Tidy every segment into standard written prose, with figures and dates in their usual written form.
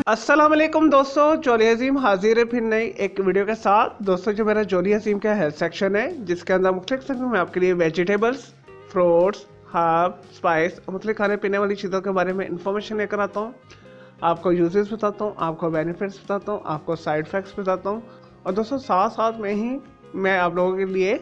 अस्सलाम वालेकुम दोस्तों, जोली अजीम हाजिर है फिर नई एक वीडियो के साथ। दोस्तों जो मेरा जोली अजीम का हेल्थ सेक्शन है, जिसके अंदर मुख्तलिफ सेक्शन में आपके लिए वेजिटेबल्स, फ्रूट्स, हर्ब, स्पाइस और मुख्तलिफ खाने पीने वाली चीज़ों के बारे में इंफॉर्मेशन लेकर आता हूँ। आपको यूजेस बताता हूँ, आपको बेनिफिट्स बताता हूँ, आपको साइड इफ़ेक्ट्स बताता हूँ। और दोस्तों साथ साथ में ही मैं आप लोगों के लिए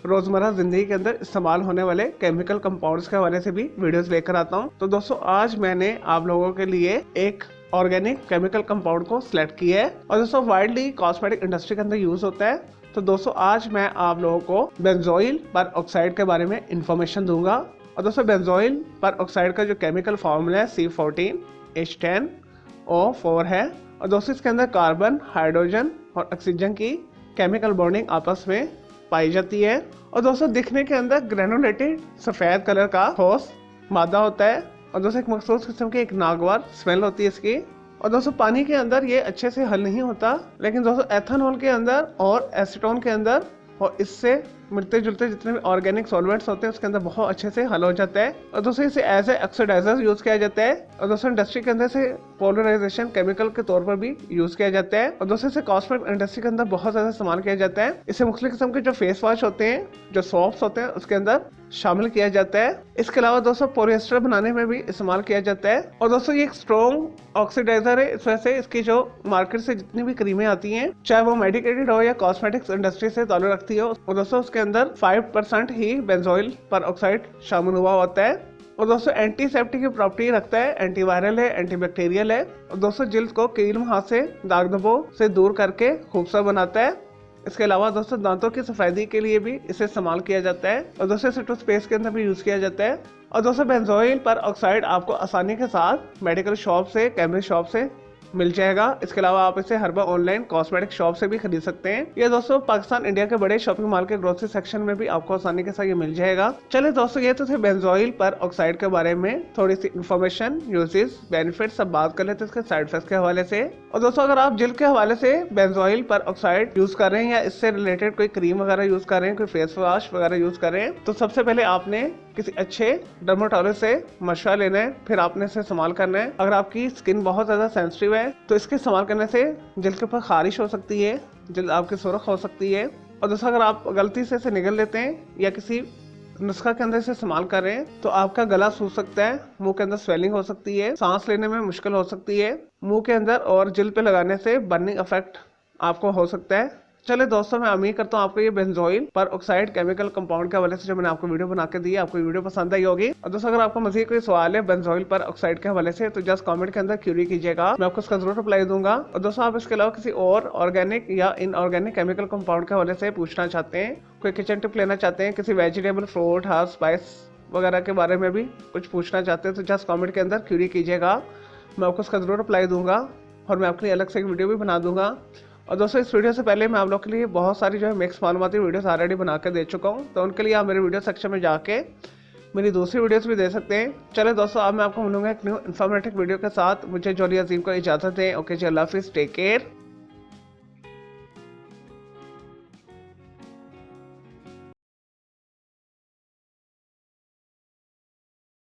रोज़मर्रा ज़िंदगी के अंदर इस्तेमाल होने वाले केमिकल कंपाउंड्स के हवाले से भी वीडियोस लेकर आता हूँ। तो दोस्तों आज मैंने आप लोगों के लिए एक ऑर्गेनिक केमिकल कंपाउंड को सिलेक्ट किया है और दोस्तों वाइडली कॉस्मेटिक इंडस्ट्री के अंदर यूज होता है। तो दोस्तों आज मैं आप लोगों को बेंजोइल पर ऑक्साइड के बारे में इंफॉर्मेशन दूंगा। और दोस्तों बेंजोइल पर ऑक्साइड का जो केमिकल फॉर्मूला है C14H10O4 है। और दोस्तों इसके अंदर कार्बन, हाइड्रोजन और ऑक्सीजन की केमिकल बॉन्डिंग आपस में पाई जाती है। और दोस्तों दिखने के अंदर ग्रेनुलेटेड सफ़ेद कलर का ठोस मादा होता है। और दोस्तों एक मखसूस किस्म की एक नागवार स्मेल होती है इसकी। और दोस्तों पानी के अंदर ये अच्छे से हल नहीं होता, लेकिन दोस्तों एथेनॉल के अंदर और एसीटोन के अंदर और इससे मिलते जुलते जितने भी ऑर्गेनिक सॉल्वेंट्स होते हैं उसके अंदर बहुत अच्छे से हल हो जाता है। और दोस्तों इसे एज ए ऑक्सीडाइजर यूज किया जाता है। और दोस्तों इंडस्ट्री के अंदर से पोलराइजेशन केमिकल के तौर पर भी यूज किया जाता है। और दोस्तों इसे कॉस्मेटिक इंडस्ट्री के अंदर बहुत ज्यादा इस्तेमाल किया जाता है। इसे मुख्तलिफ किस्म के जो फेस वॉश होते हैं, जो सॉप्स होते हैं, उसके अंदर शामिल किया जाता है। इसके अलावा दोस्तों पॉलिएस्टर बनाने में भी इस्तेमाल किया जाता है। और दोस्तों ये एक स्ट्रॉन्ग ऑक्सीडाइजर है। इस वजह से इसकी जो मार्केट से जितनी भी क्रीमें आती हैं, चाहे वो मेडिकेटेड हो या कॉस्मेटिक्स इंडस्ट्री से ताल्लुक रखती हो, और दोस्तों उसके अंदर 5% ही बेंजोइल पर ऑक्साइड शामिल हुआ होता है। और दोस्तों एंटीसेप्टिक की प्रॉपर्टी रखता है, एंटीवायरल है, एंटीबैक्टीरियल है। और दोस्तों जिल्द को कील मुहां से, दाग धब्बों से दूर करके खूबसूरत बनाता है। इसके अलावा दोस्तों दांतों की सफेदी के लिए भी इसे इस्तेमाल किया जाता है। और दोस्तों इसे टूथपेस्ट के अंदर भी यूज किया जाता है। और दोस्तों बेंजोइल पर ऑक्साइड आपको आसानी के साथ मेडिकल शॉप से, केमिस्ट शॉप से मिल जाएगा। इसके अलावा आप इसे हर बार ऑनलाइन कॉस्मेटिक शॉप से भी खरीद सकते हैं। ये दोस्तों पाकिस्तान इंडिया के बड़े शॉपिंग मॉल के ग्रोसरी सेक्शन में भी आपको आसानी के साथ ये मिल जाएगा। चलिए दोस्तों ये तो थे बेंजोइल पर ऑक्साइड के बारे में थोड़ी सी इन्फॉर्मेशन, यूजेस, बेनिफिट सब बात कर लेते हैं इसके साइड इफेक्ट्स के हवाले से। और दोस्तों अगर आप जिल्द के हवाले से बेंजोइल पर ऑक्साइड यूज कर रहे हैं या इससे रिलेटेड कोई क्रीम वगैरह यूज कर रहे हैं, कोई फेस वॉश वगैरह यूज कर रहे हैं, तो सबसे पहले आपने किसी अच्छे डर्माटोलॉजिस्ट से मशवरा लेना है, फिर आपने इसे इस्तेमाल करना है। अगर आपकी स्किन बहुत ज्यादा सेंसिटिव है तो इसके इस्तेमाल करने से जिल्द के ऊपर खारिश हो सकती है, जिल्द आपकी सुर्ख हो सकती है। और दोस्तों अगर आप गलती से इसे निगल लेते हैं या किसी नुस्खा के अंदर से इस्तेमाल कर रहे हैं तो आपका गला सूख सकता है, मुंह के अंदर स्वेलिंग हो सकती है, सांस लेने में मुश्किल हो सकती है, मुंह के अंदर और जिल्द पे लगाने से बर्निंग इफेक्ट आपको हो सकता है। चले दोस्तों मैं उम्मीद करता हूँ आपको ये बेंजोइल पर ऑक्साइड केमिकल कंपाउंड के हवाले से जो मैंने आपको वीडियो बना के दी है, आपको वीडियो पसंद आई होगी। और दोस्तों अगर आपको मज़ीद कोई सवाल है बेंजोइल पर ऑक्साइड के हवाले से तो जस्ट कमेंट के अंदर क्यूरी कीजिएगा, मैं आपको उसका जरूर रिप्लाई दूंगा। और दोस्तों आप इसके अलावा किसी और ऑर्गेनिक या इनऑर्गेनिक केमिकल कंपाउंड के हवाले से पूछना चाहते हैं, कोई किचन टिप लेना चाहते हैं, किसी वेजिटेबल, फ्रूट, हर्ब, स्पाइस वगैरह के बारे में भी कुछ पूछना चाहते हैं, तो जस्ट कमेंट के अंदर क्यूरी कीजिएगा, मैं आपको उसका जरूर रिप्लाई दूंगा और मैं आपके लिए अलग से एक वीडियो भी बना दूंगा। और दोस्तों इस वीडियो से पहले मैं आप लोग के लिए बहुत सारी जो है मिक्स मालूमाती वीडियोस ऑलरेडी बना के दे चुका हूँ, तो उनके लिए आप मेरे वीडियो सेक्शन में जाके मेरी दूसरी वीडियोस भी दे सकते हैं। चले दोस्तों अब मैं आपको मिलूंगा एक न्यू इन्फॉर्मेटिव वीडियो के साथ। मुझे जोली अजीम को इजाज़त दें। ओके जी, अल्लाह हाफिज़, टेक केयर।